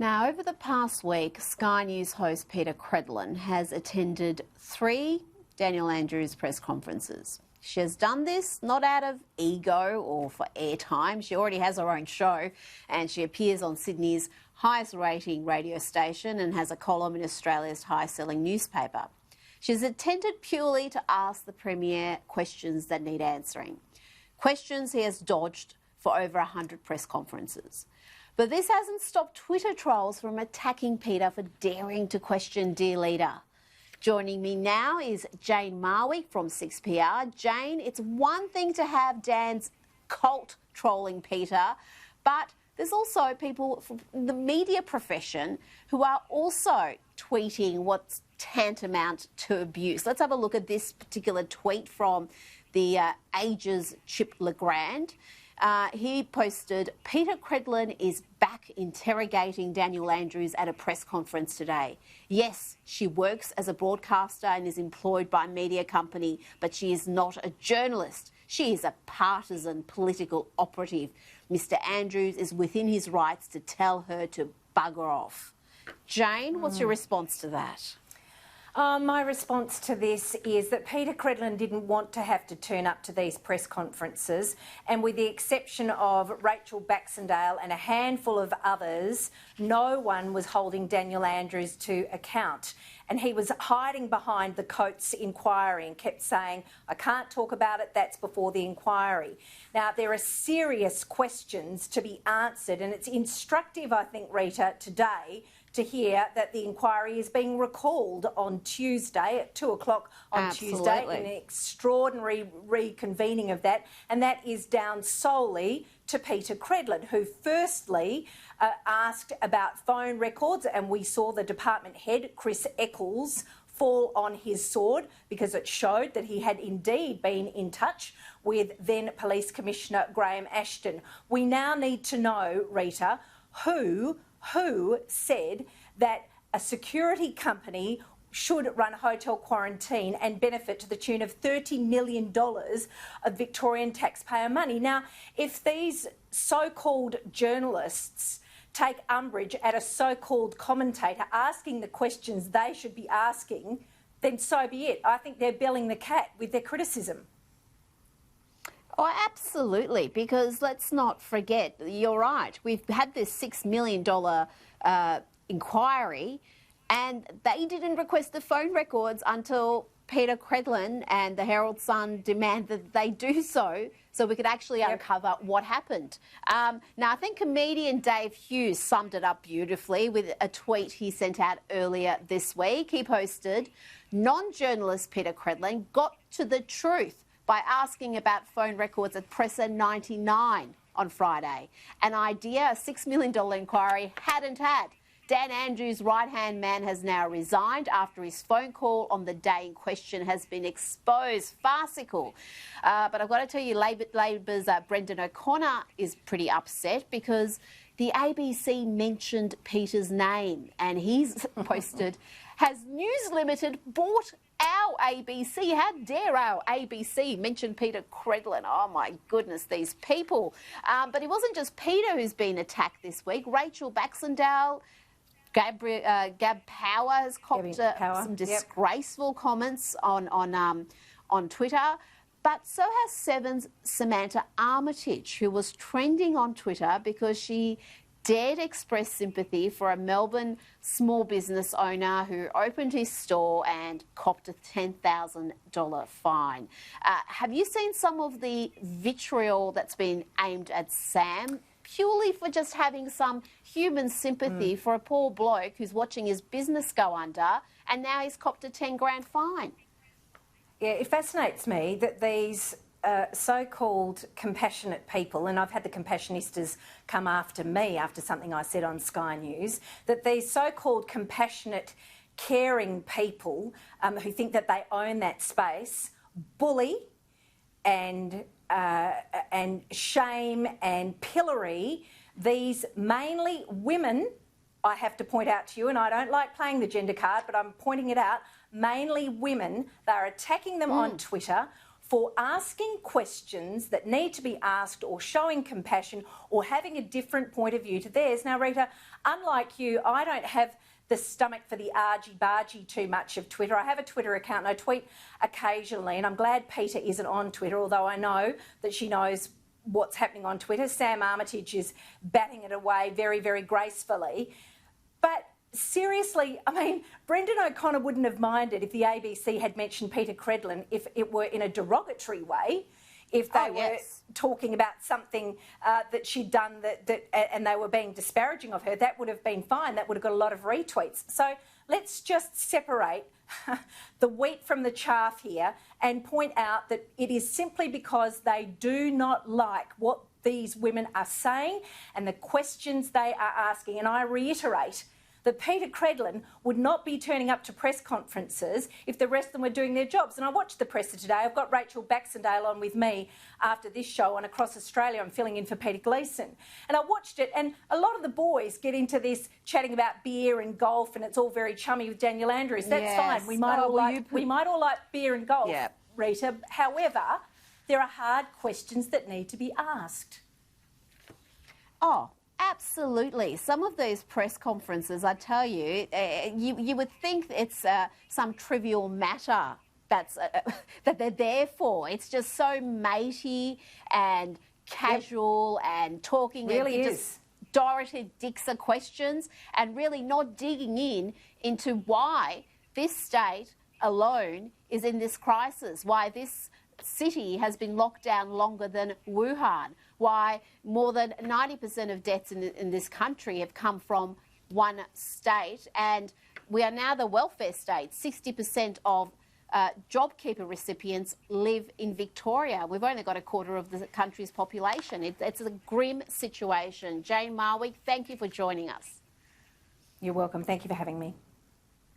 Now, over the past week, Sky News host Peta Credlin has attended 3 Daniel Andrews press conferences. She has done this not out of ego or for airtime. She already has her own show and she appears on Sydney's highest rating radio station and has a column in Australia's highest selling newspaper. She's attended purely to ask the Premier questions that need answering. Questions he has dodged for over 100 press conferences. But this hasn't stopped Twitter trolls from attacking Peta for daring to question Dear Leader. Joining me now is Jane Marwick from 6PR. Jane, it's one thing to have Dan's cult trolling Peta, but there's also people from the media profession who are also tweeting what's tantamount to abuse. Let's have a look at this particular tweet from the Age's Chip Legrand. He posted, Peta Credlin is back interrogating Daniel Andrews at a press conference today. Yes, she works as a broadcaster and is employed by a media company, but she is not a journalist. She is a partisan political operative. Mr. Andrews is within his rights to tell her to bugger off. Jane, what's your response to that? My response to this is that Peta Credlin didn't want to have to turn up to these press conferences, and with the exception of Rachel Baxendale and a handful of others, no one was holding Daniel Andrews to account. And he was hiding behind the Coates inquiry and kept saying, I can't talk about it, that's before the inquiry. Now, there are serious questions to be answered, and it's instructive, I think, Rita, today to hear that the inquiry is being recalled on Tuesday at 2 o'clock on Tuesday, in an extraordinary reconvening of that, and that is down solely to Peta Credlin, who firstly asked about phone records, and we saw the department head, Chris Eccles, fall on his sword because it showed that he had indeed been in touch with then Police Commissioner Graham Ashton. We now need to know, Rita, who said that a security company should run hotel quarantine and benefit to the tune of $30 million of Victorian taxpayer money. Now, if these so-called journalists take umbrage at a so-called commentator asking the questions they should be asking, then so be it. I think they're belling the cat with their criticism. Oh, absolutely, because let's not forget, you're right, we've had this $6 million inquiry and they didn't request the phone records until Peta Credlin and the Herald Sun demanded that they do so we could actually uncover what happened. Now, I think comedian Dave Hughes summed it up beautifully with a tweet he sent out earlier this week. He posted, non-journalist Peta Credlin got to the truth by asking about phone records at Presser 99 on Friday, an idea a $6 million inquiry hadn't had. Dan Andrews' right-hand man has now resigned after his phone call on the day in question has been exposed. Farcical. But I've got to tell you, Labor's Brendan O'Connor is pretty upset because the ABC mentioned Peter's name and he's posted, has News Limited bought our ABC? How dare our ABC mention Peta Credlin? Oh, my goodness, these people. But it wasn't just Peter who's been attacked this week. Rachel Baxendale, Gab Power has copped some disgraceful comments on Twitter. But so has Seven's Samantha Armitage, who was trending on Twitter because she dared express sympathy for a Melbourne small business owner who opened his store and copped a $10,000 fine. Have you seen some of the vitriol that's been aimed at Sam purely for just having some human sympathy for a poor bloke who's watching his business go under and now he's copped a 10 grand fine? Yeah, it fascinates me that these so-called compassionate people, and I've had the Compassionistas come after me after something I said on Sky News, that these so-called compassionate, caring people who think that they own that space bully and shame and pillory these mainly women, I have to point out to you, and I don't like playing the gender card, but I'm pointing it out, mainly women. They're attacking them on Twitter for asking questions that need to be asked or showing compassion or having a different point of view to theirs. Now, Rita, unlike you, I don't have the stomach for the argy-bargy too much of Twitter. I have a Twitter account and I tweet occasionally, and I'm glad Peta isn't on Twitter, although I know that she knows what's happening on Twitter. Sam Armitage is batting it away very, very gracefully. But seriously, I mean, Brendan O'Connor wouldn't have minded if the ABC had mentioned Peta Credlin if it were in a derogatory way, if they were talking about something that she'd done and they were being disparaging of her. That would have been fine. That would have got a lot of retweets. So let's just separate the wheat from the chaff here and point out that it is simply because they do not like what these women are saying and the questions they are asking. And I reiterate that Peta Credlin would not be turning up to press conferences if the rest of them were doing their jobs. And I watched the presser today. I've got Rachel Baxendale on with me after this show, and across Australia I'm filling in for Peter Gleeson. And I watched it, and a lot of the boys get into this chatting about beer and golf, and it's all very chummy with Daniel Andrews. That's fine. We might all like beer and golf, Rita. However, there are hard questions that need to be asked. Oh, absolutely. Some of those press conferences, I tell you, you would think it's some trivial matter that they're there for. It's just so matey and casual and talking. Really just Dorothy Dixer questions and really not digging into why this state alone is in this crisis, why this city has been locked down longer than Wuhan, why more than 90% of deaths in this country have come from one state, and we are now the welfare state. 60% of JobKeeper recipients live in Victoria. We've only got a quarter of the country's population. It's a grim situation. Jane Marwick, thank you for joining us. You're welcome. Thank you for having me.